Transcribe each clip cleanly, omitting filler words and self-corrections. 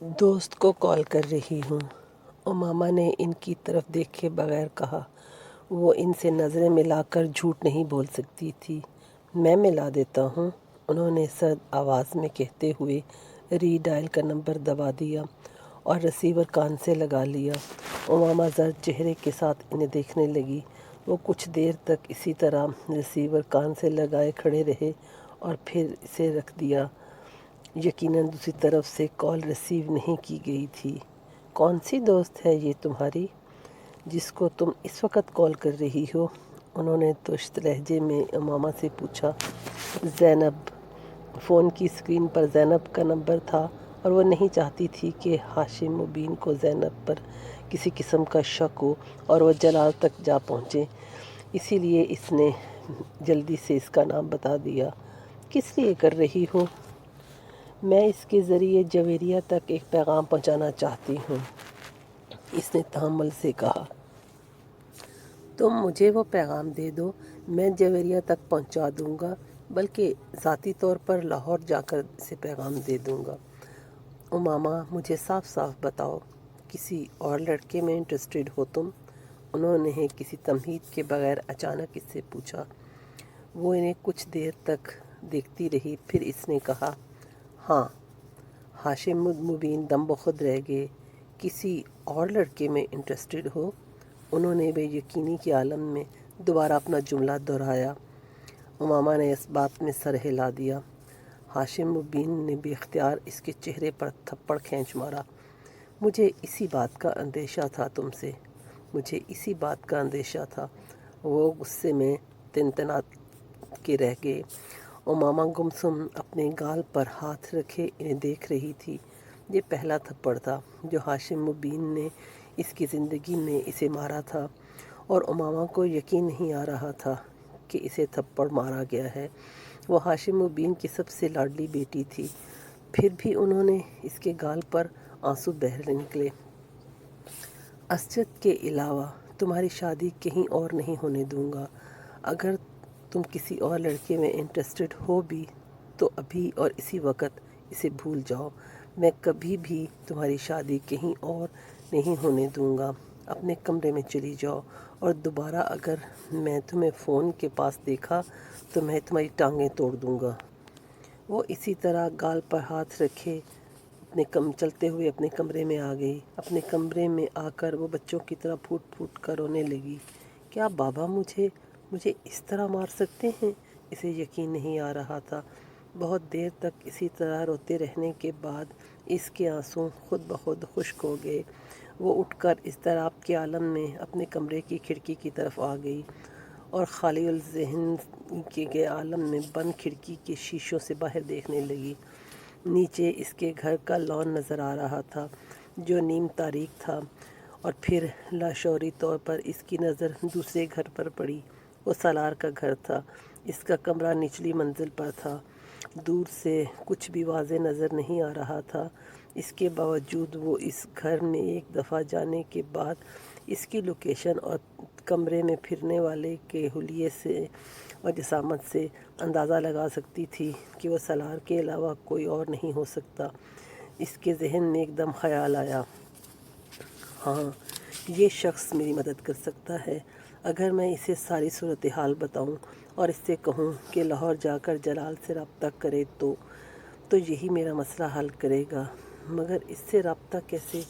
دوست کو کال کر رہی ہوں۔ امامہ نے ان کی طرف دیکھے بغیر کہا۔ وہ ان سے نظریں ملا کر جھوٹ نہیں بول سکتی تھی۔ میں ملا دیتا ہوں، انہوں نے سرد آواز میں کہتے ہوئے ری ڈائل کا نمبر دبا دیا اور رسیور کان سے لگا لیا۔ امامہ زرد چہرے کے ساتھ انہیں دیکھنے لگی۔ وہ کچھ دیر تک اسی طرح رسیور کان سے لگائے کھڑے رہے اور پھر اسے رکھ دیا۔ یقیناً دوسری طرف سے کال ریسیو نہیں کی گئی تھی۔ کون سی دوست ہے یہ تمہاری جس کو تم اس وقت کال کر رہی ہو؟ انہوں نے تشت لہجے میں امامہ سے پوچھا۔ زینب۔ فون کی اسکرین پر زینب کا نمبر تھا اور وہ نہیں چاہتی تھی کہ ہاشم مبین کو زینب پر کسی قسم کا شک ہو اور وہ جلال تک جا پہنچے، اسی لیے اس نے جلدی سے اس کا نام بتا دیا۔ کس لیے کر رہی ہو؟ میں اس کے ذریعے جویریہ تک ایک پیغام پہنچانا چاہتی ہوں، اس نے تحمل سے کہا۔ تم مجھے وہ پیغام دے دو، میں جویریہ تک پہنچا دوں گا، بلکہ ذاتی طور پر لاہور جا کر اسے پیغام دے دوں گا۔ امامہ، مجھے صاف صاف بتاؤ، کسی اور لڑکے میں انٹرسٹڈ ہو تم؟ انہوں نے کسی تمہید کے بغیر اچانک اس سے پوچھا۔ وہ انہیں کچھ دیر تک دیکھتی رہی، پھر اس نے کہا، ہاں۔ ہاشم مبین دم بخود رہ گئے۔ کسی اور لڑکے میں انٹرسٹڈ ہو؟ انہوں نے بے یقینی کے عالم میں دوبارہ اپنا جملہ دہرایا۔ امامہ نے اس بات میں سر ہلا دیا۔ ہاشم مبین نے بے اختیار اس کے چہرے پر تھپڑ کھینچ مارا۔ مجھے اسی بات کا اندیشہ تھا تم سے، مجھے اسی بات کا اندیشہ تھا۔ وہ غصے میں تنتنا کے رہ گئے۔ امامہ گمسم اپنے گال پر ہاتھ رکھے انہیں دیکھ رہی تھی۔ یہ پہلا تھپڑ تھا جو ہاشم مبین نے اس کی زندگی میں اسے مارا تھا، اور امامہ کو یقین نہیں آ رہا تھا کہ اسے تھپڑ مارا گیا ہے۔ وہ ہاشم مبین کی سب سے لاڈلی بیٹی تھی، پھر بھی انہوں نے اس کے گال پر آنسو بہہ نکلے۔ اسجد کے علاوہ تمہاری شادی کہیں اور نہیں ہونے دوں گا۔ اگر تم کسی اور لڑکے میں انٹرسٹڈ ہو بھی تو ابھی اور اسی وقت اسے بھول جاؤ۔ میں کبھی بھی تمہاری شادی کہیں اور نہیں ہونے دوں گا۔ اپنے کمرے میں چلی جاؤ، اور دوبارہ اگر میں تمہیں فون کے پاس دیکھا تو میں تمہاری ٹانگیں توڑ دوں گا۔ وہ اسی طرح گال پر ہاتھ رکھے چلتے ہوئے اپنے کمرے میں آ گئی۔ اپنے کمرے میں آ کر وہ بچوں کی طرح پھوٹ پھوٹ کر رونے لگی۔ کیا بابا مجھے اس طرح مار سکتے ہیں؟ اسے یقین نہیں آ رہا تھا۔ بہت دیر تک اسی طرح روتے رہنے کے بعد اس کے آنسو خود بخود خشک ہو گئے۔ وہ اٹھ کر اضطراب کے عالم میں اپنے کمرے کی کھڑکی کی طرف آ گئی اور خالی الذہن کے عالم میں بند کھڑکی کے شیشوں سے باہر دیکھنے لگی۔ نیچے اس کے گھر کا لان نظر آ رہا تھا جو نیم تاریک تھا، اور پھر لاشعوری طور پر اس کی نظر دوسرے گھر پر پڑی۔ وہ سالار کا گھر تھا۔ اس کا کمرہ نچلی منزل پر تھا۔ دور سے کچھ بھی واضح نظر نہیں آ رہا تھا۔ اس کے باوجود وہ اس گھر میں ایک دفعہ جانے کے بعد اس کی لوکیشن اور کمرے میں پھرنے والے کے حلیے سے اور جسامت سے اندازہ لگا سکتی تھی کہ وہ سالار کے علاوہ کوئی اور نہیں ہو سکتا۔ اس کے ذہن میں ایک دم خیال آیا، ہاں، یہ شخص میری مدد کر سکتا ہے۔ اگر میں اسے ساری صورتحال بتاؤں اور اس سے کہوں کہ لاہور جا کر جلال سے رابطہ کرے تو یہی میرا مسئلہ حل کرے گا۔ مگر اس سے رابطہ کیسے؟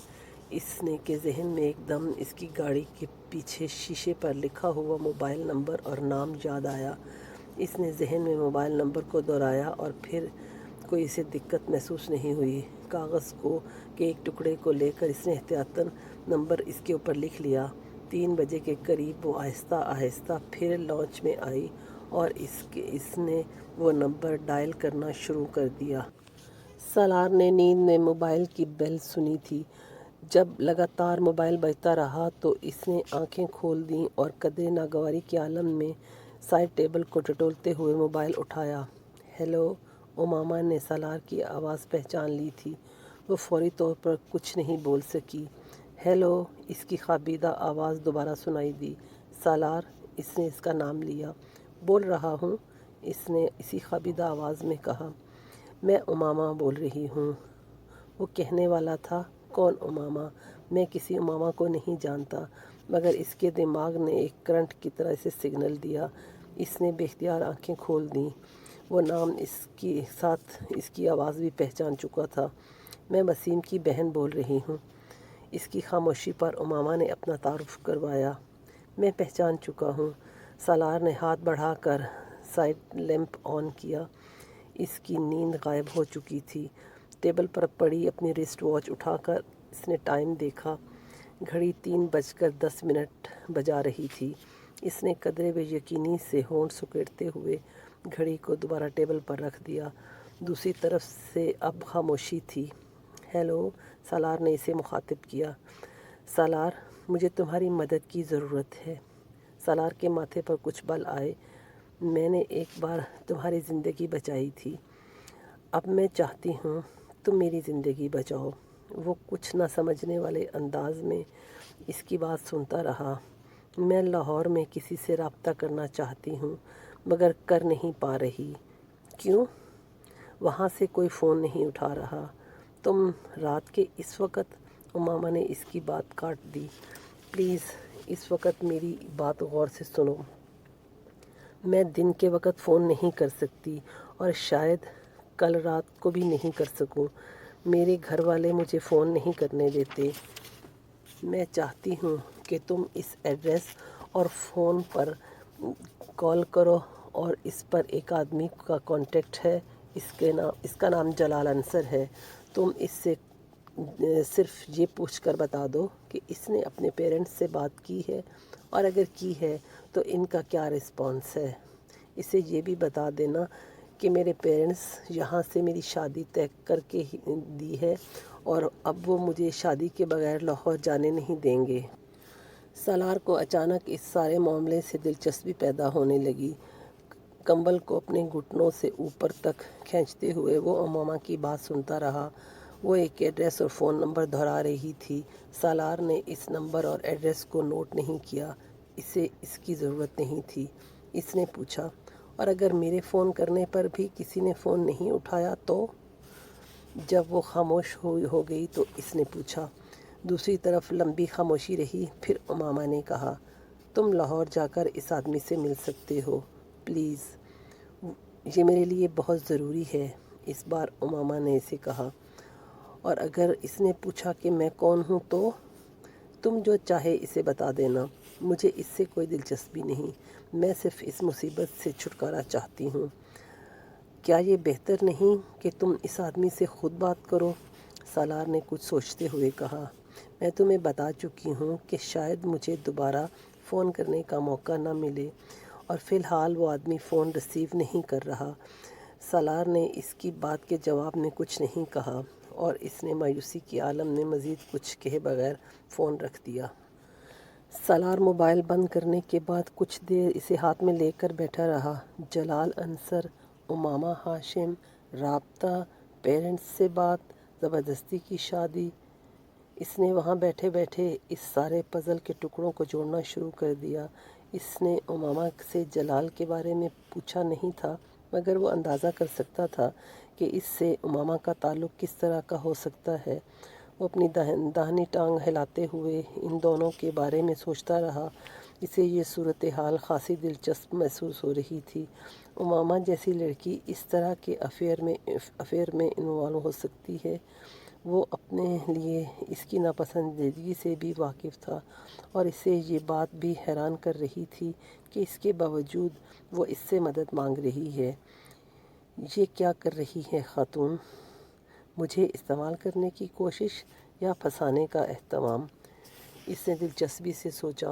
اس نے کے ذہن میں ایک دم اس کی گاڑی کے پیچھے شیشے پر لکھا ہوا موبائل نمبر اور نام یاد آیا۔ اس نے ذہن میں موبائل نمبر کو دہرایا اور پھر کوئی اسے دقت محسوس نہیں ہوئی۔ کاغذ کے ایک ٹکڑے کو لے کر اس نے احتیاطاً نمبر اس کے اوپر لکھ لیا۔ 3 بجے کے قریب وہ آہستہ آہستہ پھر لانچ میں آئی اور اس نے وہ نمبر ڈائل کرنا شروع کر دیا۔ سالار نے نیند میں موبائل کی بیل سنی تھی۔ جب لگاتار موبائل بجتا رہا تو اس نے آنکھیں کھول دیں اور قدرے ناگواری کے عالم میں سائڈ ٹیبل کو ٹٹولتے ہوئے موبائل اٹھایا۔ ہیلو، امامہ نے سالار کی آواز پہچان لی تھی۔ وہ فوری طور پر کچھ نہیں بول سکی۔ ہیلو، اس کی خوابیدہ آواز دوبارہ سنائی دی۔ سالار، اس نے اس کا نام لیا۔ بول رہا ہوں، اس نے اسی خوابیدہ آواز میں کہا۔ میں امامہ بول رہی ہوں۔ وہ کہنے والا تھا، کون امامہ؟ میں کسی امامہ کو نہیں جانتا، مگر اس کے دماغ نے ایک کرنٹ کی طرح اسے سگنل دیا۔ اس نے بے اختیار آنکھیں کھول دیں۔ وہ نام اس کے ساتھ اس کی آواز بھی پہچان چکا تھا۔ میں وسیم کی بہن بول رہی ہوں۔ اس کی خاموشی پر امامہ نے اپنا تعارف کروایا۔ میں پہچان چکا ہوں۔ سالار نے ہاتھ بڑھا کر سائیڈ لیمپ آن کیا۔ اس کی نیند غائب ہو چکی تھی۔ ٹیبل پر پڑی اپنی رسٹ واچ اٹھا کر اس نے ٹائم دیکھا۔ گھڑی 3:10 بجا رہی تھی۔ اس نے قدرے بے یقینی سے ہونٹ سکیڑتے ہوئے گھڑی کو دوبارہ ٹیبل پر رکھ دیا۔ دوسری طرف سے اب خاموشی تھی۔ ہیلو، سالار نے اسے مخاطب کیا۔ سالار، مجھے تمہاری مدد کی ضرورت ہے۔ سالار کے ماتھے پر کچھ بل آئے۔ میں نے ایک بار تمہاری زندگی بچائی تھی، اب میں چاہتی ہوں تم میری زندگی بچاؤ۔ وہ کچھ نہ سمجھنے والے انداز میں اس کی بات سنتا رہا۔ میں لاہور میں کسی سے رابطہ کرنا چاہتی ہوں، مگر کر نہیں پا رہی۔ کیوں؟ وہاں سے کوئی فون نہیں اٹھا رہا۔ تم رات کے اس وقت؟ امامہ نے اس کی بات کاٹ دی۔ پلیز اس وقت میری بات غور سے سنو۔ میں دن کے وقت فون نہیں کر سکتی اور شاید کل رات کو بھی نہیں کر سکوں۔ میرے گھر والے مجھے فون نہیں کرنے دیتے۔ میں چاہتی ہوں کہ تم اس ایڈریس اور فون پر کال کرو اور اس پر ایک آدمی کا کانٹیکٹ ہے، اس کا نام جلال انصر ہے۔ تم اس سے صرف یہ پوچھ کر بتا دو کہ اس نے اپنے پیرنٹس سے بات کی ہے، اور اگر کی ہے تو ان کا کیا رسپانس ہے۔ اسے یہ بھی بتا دینا کہ میرے پیرنٹس یہاں سے میری شادی طے کر کے دی ہے اور اب وہ مجھے شادی کے بغیر لاہور جانے نہیں دیں گے۔ سالار کو اچانک اس سارے معاملے سے دلچسپی پیدا ہونے لگی۔ کمبل کو اپنے گھٹنوں سے اوپر تک کھینچتے ہوئے وہ امامہ کی بات سنتا رہا۔ وہ ایک ایڈریس اور فون نمبر دہرا رہی تھی۔ سالار نے اس نمبر اور ایڈریس کو نوٹ نہیں کیا۔ اسے اس کی ضرورت نہیں تھی۔ اس نے پوچھا، اور اگر میرے فون کرنے پر بھی کسی نے فون نہیں اٹھایا تو؟ جب وہ خاموش ہو گئی تو اس نے پوچھا۔ دوسری طرف لمبی خاموشی رہی۔ پھر امامہ نے کہا، تم لاہور جا کر اس آدمی سے مل سکتے ہو، پلیز، یہ میرے لیے بہت ضروری ہے۔ اس بار امامہ نے اسے کہا، اور اگر اس نے پوچھا کہ میں کون ہوں تو؟ تم جو چاہے اسے بتا دینا، مجھے اس سے کوئی دلچسپی نہیں، میں صرف اس مصیبت سے چھٹکارا چاہتی ہوں۔ کیا یہ بہتر نہیں کہ تم اس آدمی سے خود بات کرو؟ سالار نے کچھ سوچتے ہوئے کہا، میں تمہیں بتا چکی ہوں کہ شاید مجھے دوبارہ فون کرنے کا موقع نہ ملے، اور فی الحال وہ آدمی فون ریسیو نہیں کر رہا۔ سالار نے اس کی بات کے جواب میں کچھ نہیں کہا، اور اس نے مایوسی کے عالم میں مزید کچھ کہے بغیر فون رکھ دیا۔ سالار موبائل بند کرنے کے بعد کچھ دیر اسے ہاتھ میں لے کر بیٹھا رہا۔ جلال انصر، امامہ ہاشم، رابطہ، پیرنٹس سے بات، زبردستی کی شادی۔ اس نے وہاں بیٹھے بیٹھے اس سارے پزل کے ٹکڑوں کو جوڑنا شروع کر دیا۔ اس نے امامہ سے جلال کے بارے میں پوچھا نہیں تھا، مگر وہ اندازہ کر سکتا تھا کہ اس سے امامہ کا تعلق کس طرح کا ہو سکتا ہے۔ وہ اپنی داہنی ٹانگ ہلاتے ہوئے ان دونوں کے بارے میں سوچتا رہا۔ اسے یہ صورتحال خاصی دلچسپ محسوس ہو رہی تھی۔ امامہ جیسی لڑکی اس طرح کے افیئر میں انوالو ہو سکتی ہے۔ وہ اپنے لیے اس کی ناپسندیدگی سے بھی واقف تھا، اور اسے یہ بات بھی حیران کر رہی تھی کہ اس کے باوجود وہ اس سے مدد مانگ رہی ہے۔ یہ کیا کر رہی ہے خاتون؟ مجھے استعمال کرنے کی کوشش یا پھنسانے کا اہتمام؟ اس نے دلچسپی سے سوچا۔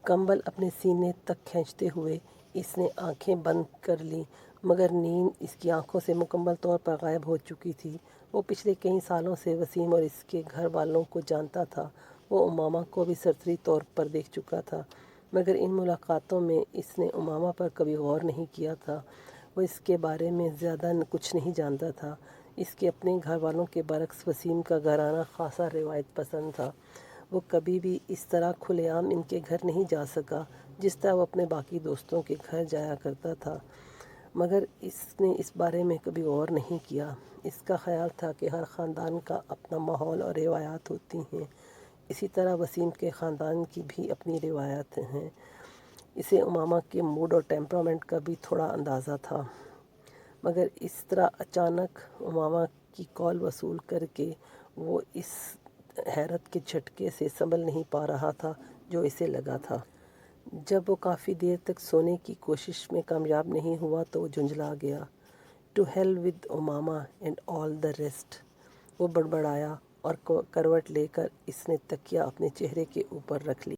کمبل اپنے سینے تک کھینچتے ہوئے اس نے آنکھیں بند کر لیں، مگر نیند اس کی آنکھوں سے مکمل طور پر غائب ہو چکی تھی۔ وہ پچھلے کئی سالوں سے وسیم اور اس کے گھر والوں کو جانتا تھا۔ وہ امامہ کو بھی سرسری طور پر دیکھ چکا تھا، مگر ان ملاقاتوں میں اس نے امامہ پر کبھی غور نہیں کیا تھا۔ وہ اس کے بارے میں زیادہ کچھ نہیں جانتا تھا۔ اس کے اپنے گھر والوں کے برعکس وسیم کا گھرانہ خاصا روایت پسند تھا۔ وہ کبھی بھی اس طرح کھلے عام ان کے گھر نہیں جا سکا جس طرح وہ اپنے باقی دوستوں کے گھر جایا کرتا تھا۔ مگر اس نے اس بارے میں کبھی غور نہیں کیا۔ اس کا خیال تھا کہ ہر خاندان کا اپنا ماحول اور روایات ہوتی ہیں، اسی طرح وسیم کے خاندان کی بھی اپنی روایات ہیں۔ اسے امامہ کے موڈ اور ٹیمپرامنٹ کا بھی تھوڑا اندازہ تھا، مگر اس طرح اچانک امامہ کی کال وصول کر کے وہ اس حیرت کے جھٹکے سے سنبھل نہیں پا رہا تھا جو اسے لگا تھا۔ جب وہ کافی دیر تک سونے کی کوشش میں کامیاب نہیں ہوا تو وہ جھنجھلا گیا۔ "To hell with Imama and all the rest", وہ بڑبڑایا، اور کروٹ لے کر اس نے تکیہ اپنے چہرے کے اوپر رکھ لی۔